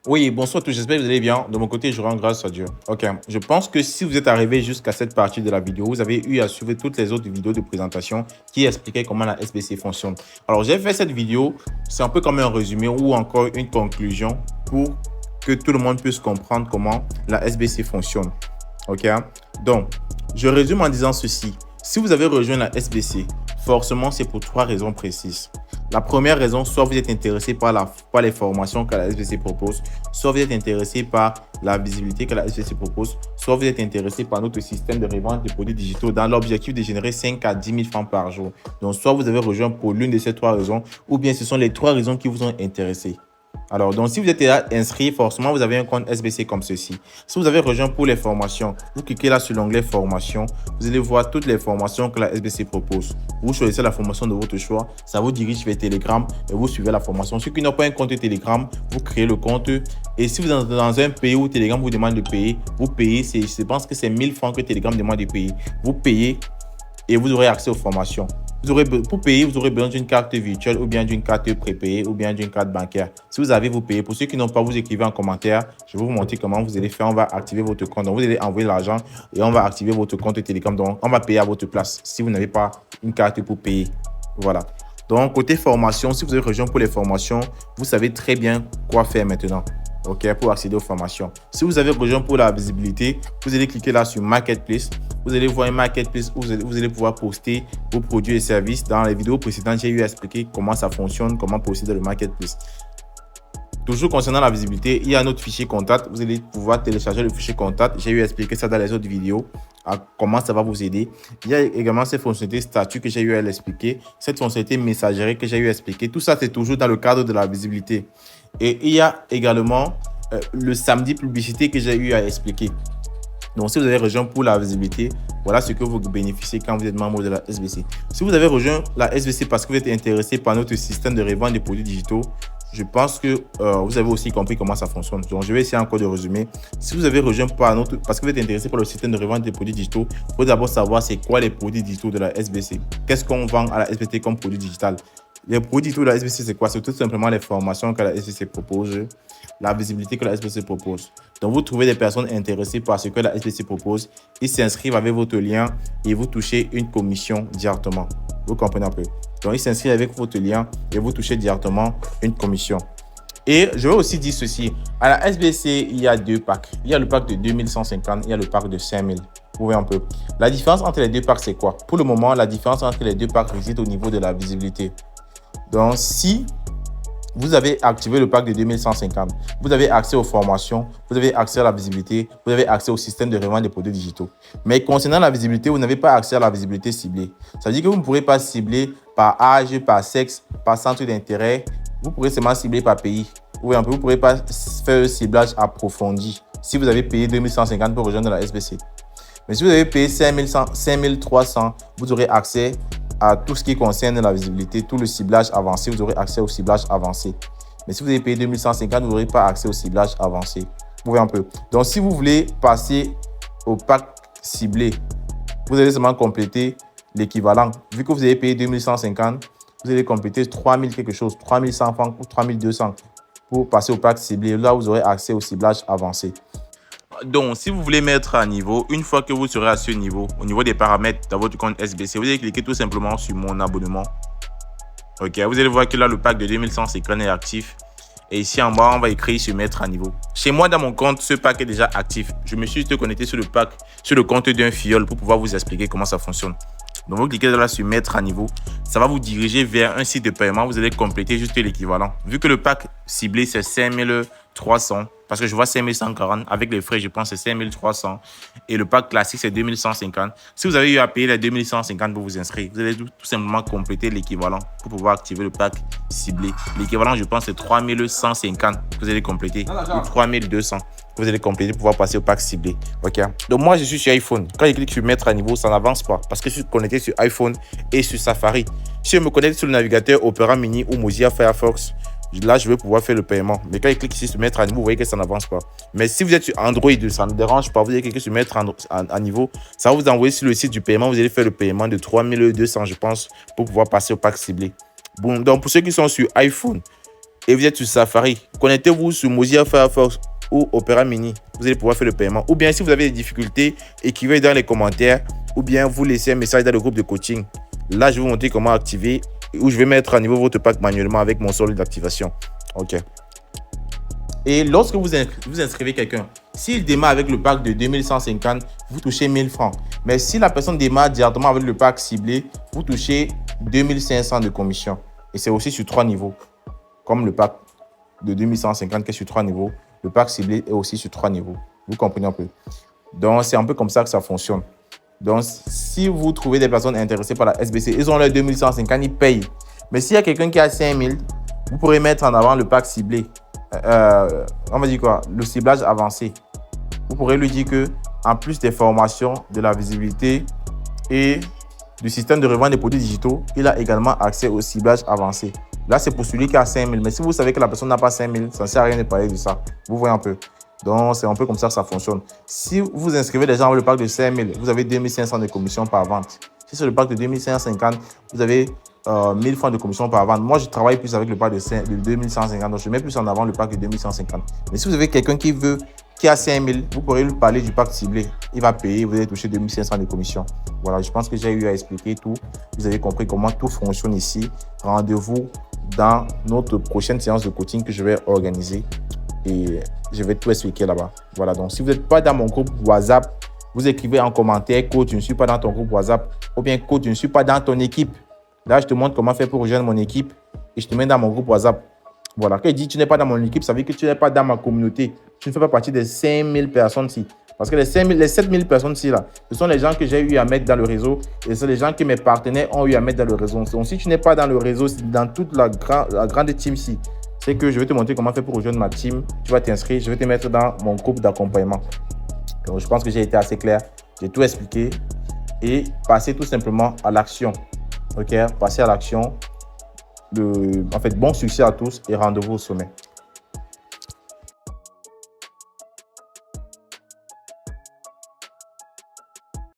Oui, bonsoir à tous, j'espère que vous allez bien. De mon côté, je rends grâce à Dieu. Ok, je pense que si vous êtes arrivé jusqu'à cette partie de la vidéo, vous avez eu à suivre toutes les autres vidéos de présentation qui expliquaient comment la SBC fonctionne. Alors, j'ai fait cette vidéo, c'est un peu comme un résumé ou encore une conclusion pour que tout le monde puisse comprendre comment la SBC fonctionne. Ok, donc, je résume en disant ceci. Si vous avez rejoint la SBC, forcément, c'est pour 3 raisons précises. La première raison, soit vous êtes intéressé par les formations que la SBC propose, soit vous êtes intéressé par la visibilité que la SBC propose, soit vous êtes intéressé par notre système de revente de produits digitaux dans l'objectif de générer 5 à 10 000 francs par jour. Donc, soit vous avez rejoint pour l'une de ces 3 raisons, ou bien ce sont les 3 raisons qui vous ont intéressé. Alors, donc, si vous êtes là inscrit, forcément, vous avez un compte SBC comme ceci. Si vous avez rejoint pour les formations, vous cliquez là sur l'onglet formation. Vous allez voir toutes les formations que la SBC propose. Vous choisissez la formation de votre choix. Ça vous dirige vers Telegram et vous suivez la formation. Ceux qui n'ont pas un compte Telegram, vous créez le compte. Et si vous êtes dans un pays où Telegram vous demande de payer, vous payez. Je pense que c'est 1000 francs que Telegram demande de payer. Vous payez et vous aurez accès aux formations. Pour payer, vous aurez besoin d'une carte virtuelle ou bien d'une carte prépayée ou bien d'une carte bancaire. Si vous avez, vous payez. Pour ceux qui n'ont pas, vous écrivez en commentaire. Je vais vous montrer comment vous allez faire. On va activer votre compte. Donc, vous allez envoyer l'argent et on va activer votre compte Telegram. Donc, on va payer à votre place si vous n'avez pas une carte pour payer. Voilà. Donc, côté formation, si vous avez rejoint pour les formations, vous savez très bien quoi faire maintenant. OK, pour accéder aux formations. Si vous avez rejoint pour la visibilité, vous allez cliquer là sur Marketplace. Vous allez voir un Marketplace où vous allez pouvoir poster vos produits et services. Dans les vidéos précédentes, j'ai eu à expliquer comment ça fonctionne, comment poster dans le Marketplace. Toujours concernant la visibilité, il y a notre fichier contact. Vous allez pouvoir télécharger le fichier contact. J'ai eu à expliquer ça dans les autres vidéos, comment ça va vous aider. Il y a également cette fonctionnalité statut que j'ai eu à l'expliquer, cette fonctionnalité messagerie que j'ai eu à expliquer. Tout ça, c'est toujours dans le cadre de la visibilité. Et il y a également le samedi publicité que j'ai eu à expliquer. Donc, si vous avez rejoint pour la visibilité, voilà ce que vous bénéficiez quand vous êtes membre de la SBC. Si vous avez rejoint la SBC parce que vous êtes intéressé par notre système de revente des produits digitaux, je pense que vous avez aussi compris comment ça fonctionne. Donc, je vais essayer encore de résumer. Si vous avez rejoint parce que vous êtes intéressé par le système de revente des produits digitaux, il faut d'abord savoir c'est quoi les produits digitaux de la SBC. Qu'est-ce qu'on vend à la SBC comme produit digital? Les produits digitaux de la SBC, c'est quoi? C'est tout simplement les formations que la SBC propose, la visibilité que la SBC propose. Donc, vous trouvez des personnes intéressées par ce que la SBC propose. Ils s'inscrivent avec votre lien et vous touchez une commission directement. Vous comprenez un peu? Donc, ils s'inscrivent avec votre lien et vous touchez directement une commission. Et je vais aussi dire ceci. À la SBC, il y a 2 packs. Il y a le pack de 2150, il y a le pack de 5000. Vous voyez un peu. La différence entre les 2 packs, c'est quoi? Pour le moment, la différence entre les 2 packs réside au niveau de la visibilité. Donc, si vous avez activé le pack de 2150, vous avez accès aux formations, vous avez accès à la visibilité, vous avez accès au système de revente des produits digitaux. Mais concernant la visibilité, vous n'avez pas accès à la visibilité ciblée. Ça veut dire que vous ne pourrez pas cibler par âge, par sexe, par centre d'intérêt. Vous pourrez seulement cibler par pays. Oui, vous ne pourrez pas faire un ciblage approfondi si vous avez payé 2150 pour rejoindre la SBC. Mais si vous avez payé 5300, vous aurez accès à tout ce qui concerne la visibilité, tout le ciblage avancé, vous aurez accès au ciblage avancé. Mais si vous avez payé 2150, vous n'aurez pas accès au ciblage avancé. Vous voyez un peu. Donc, si vous voulez passer au pack ciblé, vous allez seulement compléter l'équivalent. Vu que vous avez payé 2150, vous allez compléter 3000 quelque chose, 3100 francs ou 3200 pour passer au pack ciblé. Là, vous aurez accès au ciblage avancé. Donc, si vous voulez mettre à niveau, une fois que vous serez à ce niveau, au niveau des paramètres dans votre compte SBC, vous allez cliquer tout simplement sur mon abonnement. Ok, vous allez voir que là, le pack de 2100 est actif. Et ici en bas, on va écrire sur mettre à niveau. Chez moi, dans mon compte, ce pack est déjà actif. Je me suis juste connecté sur le compte d'un filleul pour pouvoir vous expliquer comment ça fonctionne. Donc, vous cliquez là sur mettre à niveau. Ça va vous diriger vers un site de paiement. Vous allez compléter juste l'équivalent. Vu que le pack ciblé, c'est 5300. Parce que je vois 5140. Avec les frais, je pense que c'est 5300. Et le pack classique, c'est 2150. Si vous avez eu à payer les 2150 pour vous inscrire, vous allez tout simplement compléter l'équivalent pour pouvoir activer le pack ciblé. L'équivalent, je pense, c'est 3150 que vous allez compléter. Ou 3200 que vous allez compléter pour pouvoir passer au pack ciblé. Ok. Donc, moi, je suis sur iPhone. Quand je clique sur mettre à niveau, ça n'avance pas. Parce que je suis connecté sur iPhone et sur Safari. Si je me connecte sur le navigateur Opera Mini ou Mozilla Firefox, là, je vais pouvoir faire le paiement. Mais quand je clique ici sur mettre à niveau, vous voyez que ça n'avance pas. Mais si vous êtes sur Android, ça ne dérange pas. Vous allez cliquer sur mettre à niveau. Ça va vous envoyer sur le site du paiement. Vous allez faire le paiement de 3200, je pense, pour pouvoir passer au pack ciblé. Bon, donc, pour ceux qui sont sur iPhone et vous êtes sur Safari, connectez-vous sur Mozilla Firefox ou Opera Mini. Vous allez pouvoir faire le paiement. Ou bien si vous avez des difficultés, écrivez dans les commentaires ou bien vous laissez un message dans le groupe de coaching. Là, je vais vous montrer comment activer ou je vais mettre à niveau votre pack manuellement avec mon solde d'activation. OK. Et lorsque vous inscrivez quelqu'un, s'il démarre avec le pack de 2150, vous touchez 1000 francs. Mais si la personne démarre directement avec le pack ciblé, vous touchez 2500 de commission. Et c'est aussi sur 3 niveaux. Comme le pack de 2150 qui est sur 3 niveaux, le pack ciblé est aussi sur 3 niveaux. Vous comprenez un peu. Donc, c'est un peu comme ça que ça fonctionne. Donc, si vous trouvez des personnes intéressées par la SBC, ils ont leur 2150, ils payent. Mais s'il y a quelqu'un qui a 5000, vous pourrez mettre en avant le pack ciblé. On va dire quoi? Le ciblage avancé. Vous pourrez lui dire que, en plus des formations, de la visibilité et du système de revente des produits digitaux, il a également accès au ciblage avancé. Là, c'est pour celui qui a 5000. Mais si vous savez que la personne n'a pas 5000, ça ne sert à rien de parler de ça. Vous voyez un peu. Donc, c'est un peu comme ça que ça fonctionne. Si vous inscrivez des gens avec le pack de 5000, vous avez 2500 de commission par vente. Si c'est le pack de 2550, vous avez 1000 francs de commission par vente. Moi, je travaille plus avec le pack de 2150, donc je mets plus en avant le pack de 2150. Mais si vous avez quelqu'un qui a 5000, vous pourrez lui parler du pack ciblé. Il va payer, vous allez toucher 2500 de commission. Voilà, je pense que j'ai eu à expliquer tout. Vous avez compris comment tout fonctionne ici. Rendez-vous dans notre prochaine séance de coaching que je vais organiser. Et je vais tout expliquer là-bas. Voilà, donc si vous n'êtes pas dans mon groupe WhatsApp, vous écrivez en commentaire « Coach, je ne suis pas dans ton groupe WhatsApp » ou bien « Coach, je ne suis pas dans ton équipe ». Là, je te montre comment faire pour rejoindre mon équipe et je te mets dans mon groupe WhatsApp. Voilà, quand je dis tu n'es pas dans mon équipe, ça veut dire que tu n'es pas dans ma communauté. Tu ne fais pas partie des 5000 personnes-ci. Parce que les 7000 personnes-ci, là, ce sont les gens que j'ai eu à mettre dans le réseau et ce sont les gens que mes partenaires ont eu à mettre dans le réseau. Donc, si tu n'es pas dans le réseau, dans toute la grande team-ci, c'est que je vais te montrer comment faire pour rejoindre ma team. Tu vas t'inscrire, je vais te mettre dans mon groupe d'accompagnement. Donc, je pense que j'ai été assez clair. J'ai tout expliqué et passer tout simplement à l'action. OK, passez à l'action. En fait, bon succès à tous et rendez-vous au sommet.